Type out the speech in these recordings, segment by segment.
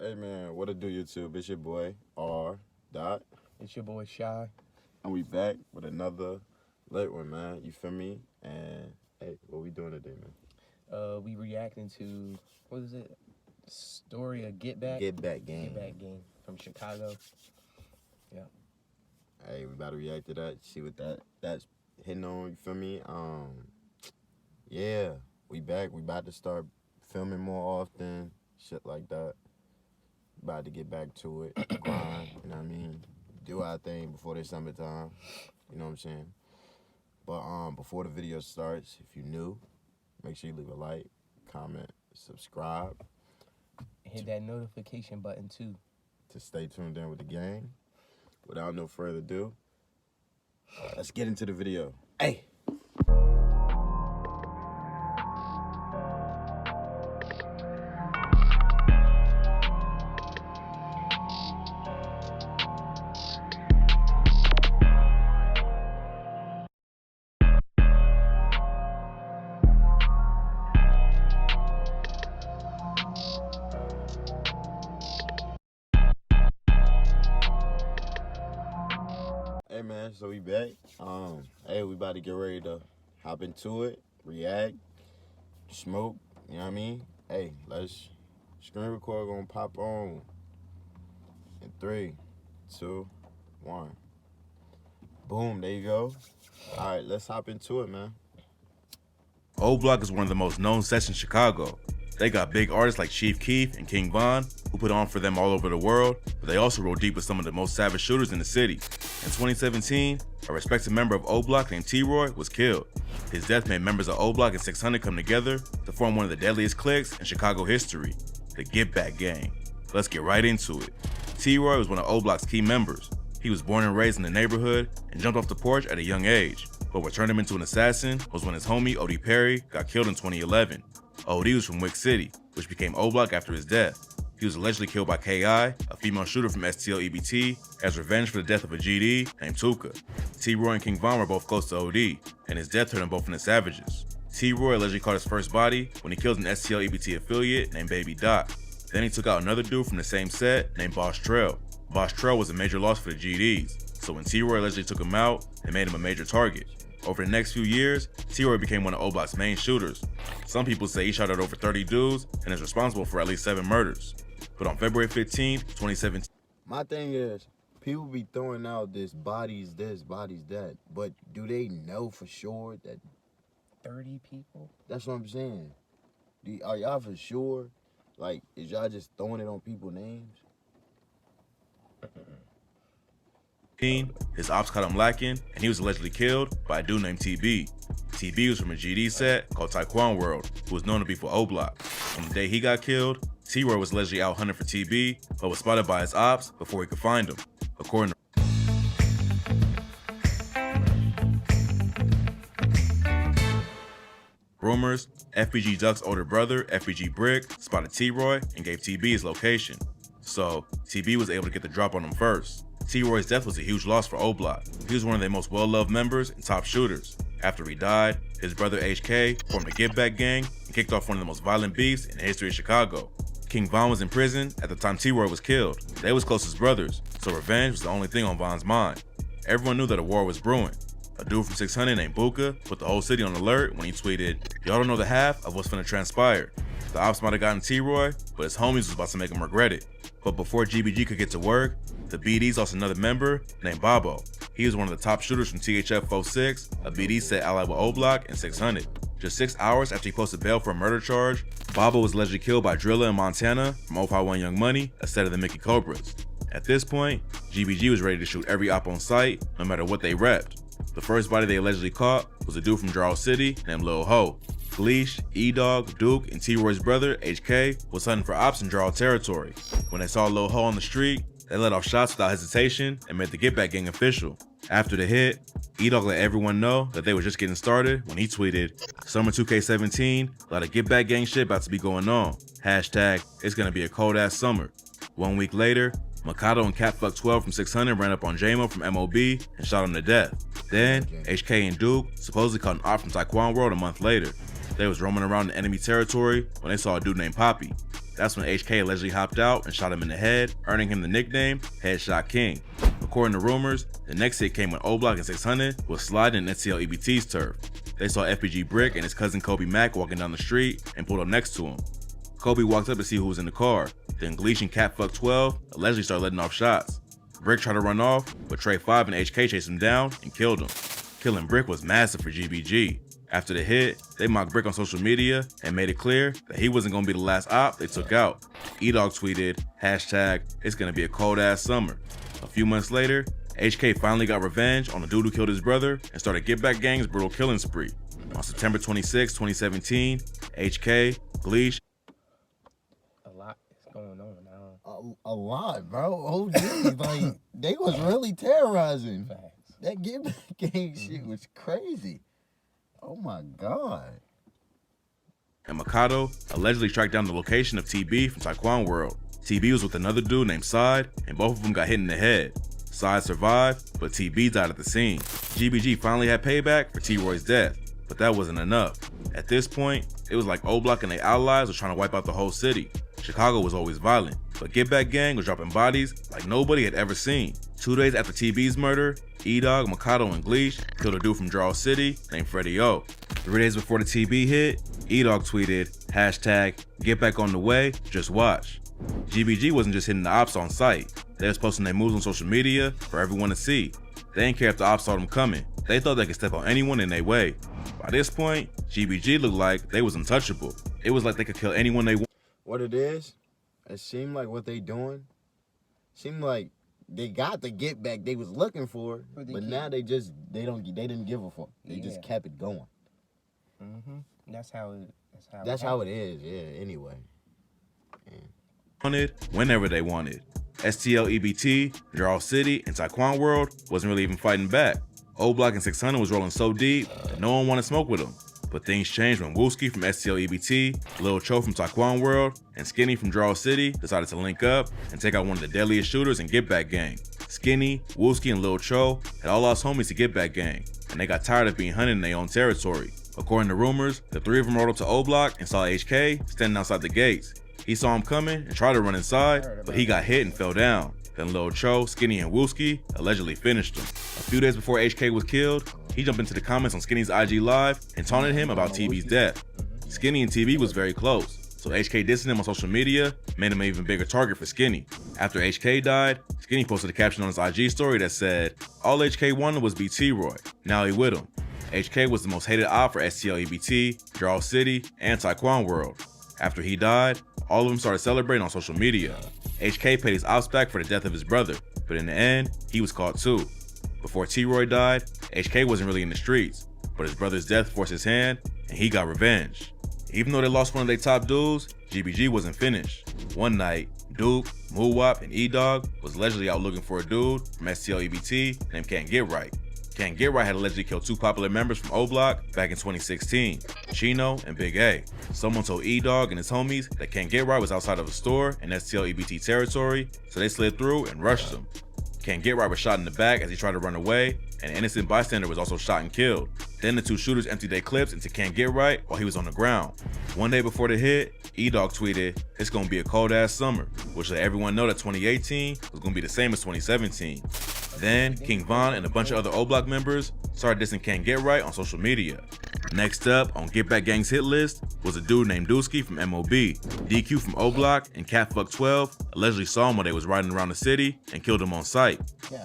Hey man, what it do, YouTube? It's your boy R. Dot, It's your boy Shy. and we back with another lit one, man. You feel me? And hey, what we doing today, man? We reacting to what is it? Story of Get Back. Get back game. Get Back game from Chicago. Yeah. Hey, we about to react to that. See what that's hitting on. You feel me? Yeah, we back. We about to start filming more often. Shit like that. About to get back to it. Grind. You know what I mean? Do our thing before the summertime. You know what I'm saying? But before the video starts, if you're new, make sure you leave a like, comment, subscribe. Hit that notification button too. To stay tuned in with the gang. Without no further ado, let's get into the video. Hey! Hey man, so we back. Hey, we about to get ready to hop into it, react, smoke, you know what I mean? Hey, let's screen record gonna pop on in 3, 2, 1. Boom, there you go. Alright, let's hop into it, man. O Block is one of the most known sets in Chicago. They got big artists like Chief Keef and King Von, who put on for them all over the world, but they also roll deep with some of the most savage shooters in the city. In 2017, a respected member of O Block named T-Roy was killed. His death made members of O Block and 600 come together to form one of the deadliest cliques in Chicago history, the Get Back Gang. Let's get right into it. T-Roy was one of O Block's key members. He was born and raised in the neighborhood and jumped off the porch at a young age, but what turned him into an assassin was when his homie O.D. Perry got killed in 2011. O.D. was from Wick City, which became O Block after his death. He was allegedly killed by K.I., a female shooter from STL EBT, as revenge for the death of a GD named Tuka. T-Roy and King Von were both close to O.D., and his death turned them both into savages. T-Roy allegedly caught his first body when he killed an STL EBT affiliate named Baby Doc. Then he took out another dude from the same set named Boss Trail. Boss Trail was a major loss for the GDs, so when T-Roy allegedly took him out, it made him a major target. Over the next few years, T-Roy became one of O Block's main shooters. Some people say he shot at over 30 dudes and is responsible for at least 7 murders. But on February 15, 2017, My thing is, people be throwing out this, bodies that, but do they know for sure that 30 people? that's what I'm saying? Are y'all for sure? Like, is y'all just throwing it on people's names? his ops caught him lacking, and he was allegedly killed by a dude named TB. TB was from a GD set called Taekwon World, who was known to be for O Block. On the day he got killed, T-Roy was allegedly out hunting for TB, but was spotted by his ops before he could find him. According to rumors, FBG Duck's older brother, FBG Brick, spotted T-Roy and gave TB his location. So, TB was able to get the drop on him first. T-Roy's death was a huge loss for O Block. He was one of their most well-loved members and top shooters. After he died, his brother HK formed a Get Back gang and kicked off one of the most violent beefs in the history of Chicago. King Von was in prison at the time T-Roy was killed. They was close as brothers, so revenge was the only thing on Von's mind. Everyone knew that a war was brewing. A dude from 600 named Buka put the whole city on alert when he tweeted, "Y'all don't know the half of what's finna transpire." The ops might have gotten T-Roy, but his homies was about to make him regret it. But before GBG could get to work, the BDs lost another member named Babo. He was one of the top shooters from THF 46, a BD set allied with O Block and 600. Just 6 hours after he posted bail for a murder charge, Babo was allegedly killed by Drilla in Montana from 051 Young Money, a set of the Mickey Cobras. At this point, GBG was ready to shoot every op on site, no matter what they repped. The first body they allegedly caught was a dude from Jarrell City named Lil Ho. Gleesh, E-Dog, Duke, and T-Roy's brother, HK, was hunting for ops in Jarrell territory. When they saw Lil Ho on the street, they let off shots without hesitation and made the Get Back gang official. After the hit, E-Dog let everyone know that they were just getting started when he tweeted, "Summer 2K17, a lot of Get Back gang shit about to be going on. Hashtag, it's gonna be a cold ass summer." 1 week later, Mikado and Catfuck12 from 600 ran up on J-Mo from MOB and shot him to death. Then, HK and Duke supposedly caught an op from Taekwon World a month later. They was roaming around in enemy territory when they saw a dude named Poppy. That's when HK allegedly hopped out and shot him in the head, earning him the nickname Headshot King. According to rumors, the next hit came when O-Block and 600 was sliding in STL EBT's turf. They saw FBG Brick and his cousin Kobe Mack walking down the street and pulled up next to him. Kobe walked up to see who was in the car. Then Gleesh and Catfuck 12 allegedly started letting off shots. Brick tried to run off, but Trey 5 and HK chased him down and killed him. Killing Brick was massive for GBG. After the hit, they mocked Brick on social media and made it clear that he wasn't gonna be the last op they took out. E-Dog tweeted, #It's gonna be a cold ass summer. A few months later, HK finally got revenge on the dude who killed his brother and started Get Back Gang's brutal killing spree. On September 26, 2017, HK, Gleesh, A lot is going on now. A lot, bro. OG, like, they was really terrorizing. Facts. That Get Back Gang shit was crazy. Oh my God. and Mikado allegedly tracked down the location of TB from Taekwon World. TB was with another dude named Side, and both of them got hit in the head. Side survived, but TB died at the scene. GBG finally had payback for T-Roy's death, but that wasn't enough. At this point, it was like O-Block and their allies were trying to wipe out the whole city. Chicago was always violent, but Get Back Gang was dropping bodies like nobody had ever seen. 2 days after TB's murder, E-Dog, Mikado, and Gleesh killed a dude from Draw City named Freddie O. 3 days before the TB hit, E-Dog tweeted, #Get back on the way, just watch. GBG wasn't just hitting the ops on sight. They was posting their moves on social media for everyone to see. They didn't care if the ops saw them coming. They thought they could step on anyone in their way. By this point, GBG looked like they was untouchable. It was like they could kill anyone they wanted. What it is, it seemed like what they doing, seemed like they got the get back they was looking for, but now they didn't give a fuck. They just kept it going. That's how it is. Yeah. Anyway. Wanted whenever they wanted. STL EBT, Draw City, and Taekwon World wasn't really even fighting back. O-Block and 600 was rolling so deep that no one wanted to smoke with them. But things changed when Wooski from STL EBT, Lil Cho from Taekwon World, and Skinny from Draw City decided to link up and take out one of the deadliest shooters in Get Back Gang. Skinny, Wooski, and Lil Cho had all lost homies to Get Back Gang, and they got tired of being hunted in their own territory. According to rumors, the 3 of them rolled up to O-Block and saw HK standing outside the gates. He saw him coming and tried to run inside, but he got hit and fell down. Then Lil Cho, Skinny, and Wooski allegedly finished him. A few days before HK was killed, he jumped into the comments on Skinny's IG Live and taunted him about TB's death. Skinny and TB was very close, so HK dissing him on social media made him an even bigger target for Skinny. After HK died, Skinny posted a caption on his IG story that said, "All HK wanted was be T-Roy, now he with him." HK was the most hated op for STL EBT, Draw City, and Taekwon World. After he died, all of them started celebrating on social media. HK paid his ops back for the death of his brother, but in the end, he was caught too. Before T-Roy died, HK wasn't really in the streets, but his brother's death forced his hand, and he got revenge. Even though they lost one of their top dudes, GBG wasn't finished. One night, Duke, Moowop, and E-Dog was allegedly out looking for a dude from STL EBT named Can't Get Right. Can't Get Right had allegedly killed 2 popular members from O-Block back in 2016, Chino and Big A. Someone told E-Dog and his homies that Can't Get Right was outside of a store in STL EBT territory, so they slid through and rushed him. Can't Get Right was shot in the back as he tried to run away, and an innocent bystander was also shot and killed. Then the 2 shooters emptied their clips into Can't Get Right while he was on the ground. One day before the hit, E-Dog tweeted, "It's gonna be a cold ass summer," which let everyone know that 2018 was gonna be the same as 2017. Then, King Von and a bunch of other O-Block members started dissing Can't Get Right on social media. Next up on Get Back Gang's hit list was a dude named Dusky from MOB. DQ from O-Block and Catfuck 12 allegedly saw him while they was riding around the city and killed him on sight.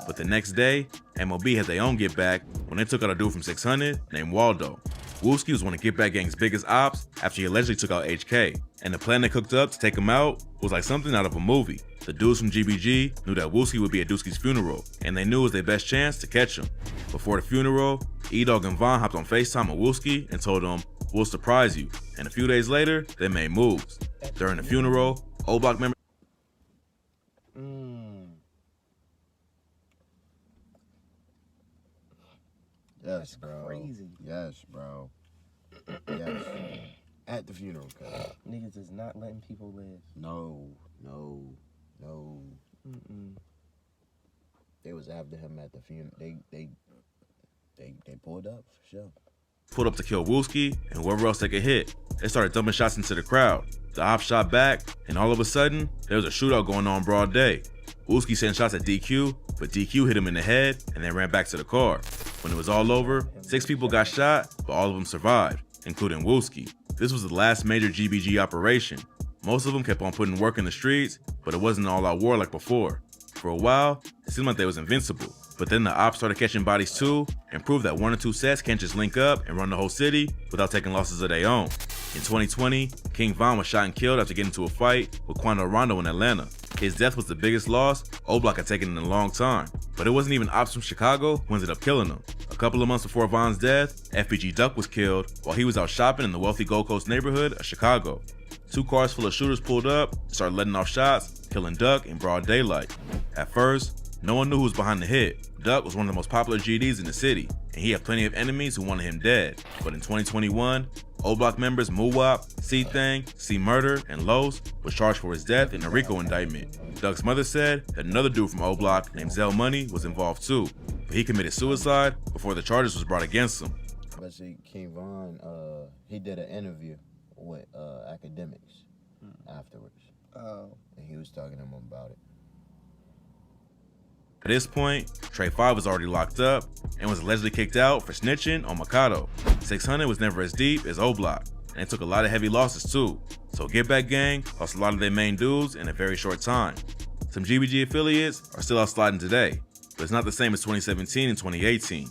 But the next day, MOB had their own Get Back when they took out a dude from 600 named Waldo. Wooski was one of Get Back Gang's biggest ops after he allegedly took out HK, and the plan they cooked up to take him out was like something out of a movie. The dudes from GBG knew that Wooski would be at Dusky's funeral, and they knew it was their best chance to catch him. Before the funeral, E-Dog and Von hopped on FaceTime with Wooski and told him, "We'll surprise you," and a few days later, they made moves. During the funeral, O-Block members Yes, bro. crazy. Yes, bro. Yes. At the funeral, cuz. Niggas is not letting people live. No. They was after him at the funeral. They pulled up for sure. pulled up to kill Wooski and whoever else they could hit. They started dumping shots into the crowd. The ops shot back, and all of a sudden, there was a shootout going on broad day. Wooski sent shots at DQ, but DQ hit him in the head and then ran back to the car. When it was all over, 6 people got shot, but all of them survived, including Wooski. This was the last major GBG operation. Most of them kept on putting work in the streets, but it wasn't an all-out war like before. For a while, it seemed like they was invincible, but then the ops started catching bodies too, and proved that 1 or 2 sets can't just link up and run the whole city without taking losses of their own. In 2020, King Von was shot and killed after getting into a fight with Quando Rondo in Atlanta. His death was the biggest loss O-Block had taken in a long time, but it wasn't even ops from Chicago who ended up killing him. A couple of months before Von's death, FBG Duck was killed while he was out shopping in the wealthy Gold Coast neighborhood of Chicago. 2 cars full of shooters pulled up, started letting off shots, killing Duck in broad daylight. At first, no one knew who was behind the hit. Duck was one of the most popular GDs in the city, and he had plenty of enemies who wanted him dead. But in 2021, O-Block members Muwap, C-Thang, C-Murder, and Los was charged for his death in a RICO indictment. Duck's mother said that another dude from O-Block named Zell Money was involved too, but he committed suicide before the charges was brought against him. But see, King Von, he did an interview with academics afterwards. Oh. And he was talking to him about it. At this point, Trey 5 was already locked up and was allegedly kicked out for snitching on Mikado. 600 was never as deep as O-Block, and it took a lot of heavy losses too. So Get Back Gang lost a lot of their main dudes in a very short time. Some GBG affiliates are still out sliding today, but it's not the same as 2017 and 2018.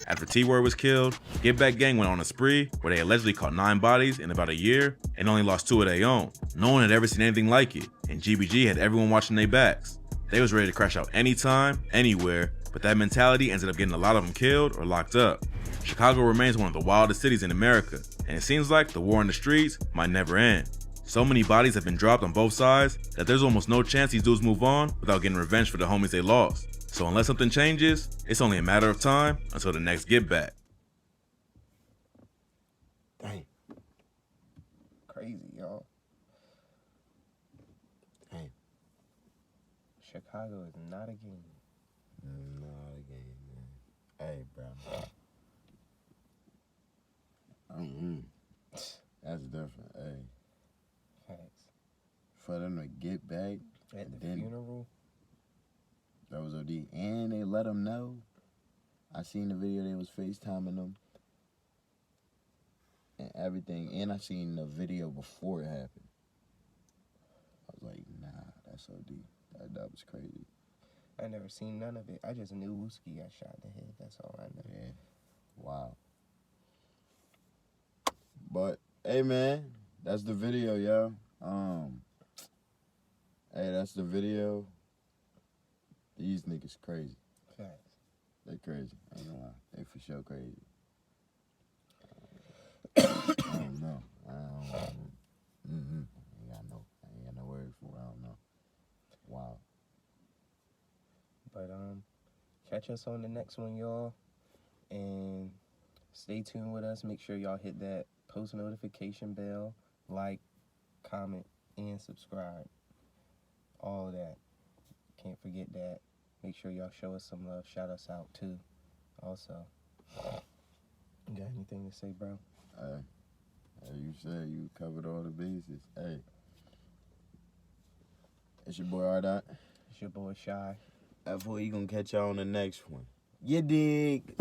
After T-Word was killed, Get Back Gang went on a spree where they allegedly caught 9 bodies in about a year and only lost 2 of their own. No one had ever seen anything like it, and GBG had everyone watching their backs. They was ready to crash out anytime, anywhere, but that mentality ended up getting a lot of them killed or locked up. Chicago remains one of the wildest cities in America, and it seems like the war in the streets might never end. So many bodies have been dropped on both sides that there's almost no chance these dudes move on without getting revenge for the homies they lost. So unless something changes, it's only a matter of time until the next get back. Dang. Crazy, y'all. Dang. Chicago is not a game. Not a game, man. Hey, bro. That's different. Hey, Facts. for them to get back At the then funeral. that was OD, and they let them know. I seen the video. They was FaceTiming them and everything, and I seen the video before it happened. I was like, nah, that's OD. That was crazy. I never seen none of it. I just knew Wooski got shot in the head. That's all I know. Yeah. Wow. But hey, man, that's the video, yo. Hey, that's the video. These niggas crazy. Facts. They crazy. I ain't gonna lie. They for sure crazy. I don't know. I ain't got no words for it. I don't know. Wow. But catch us on the next one, y'all. And stay tuned with us. Make sure y'all hit that post notification bell, like, comment, and subscribe. All of that. Can't forget that. Make sure y'all show us some love. Shout us out too. Also. You got anything to say, bro? Hey, you said you covered all the bases. Hey. It's your boy R-Dot. It's your boy Shy. F4, you gonna catch y'all on the next one. You dig?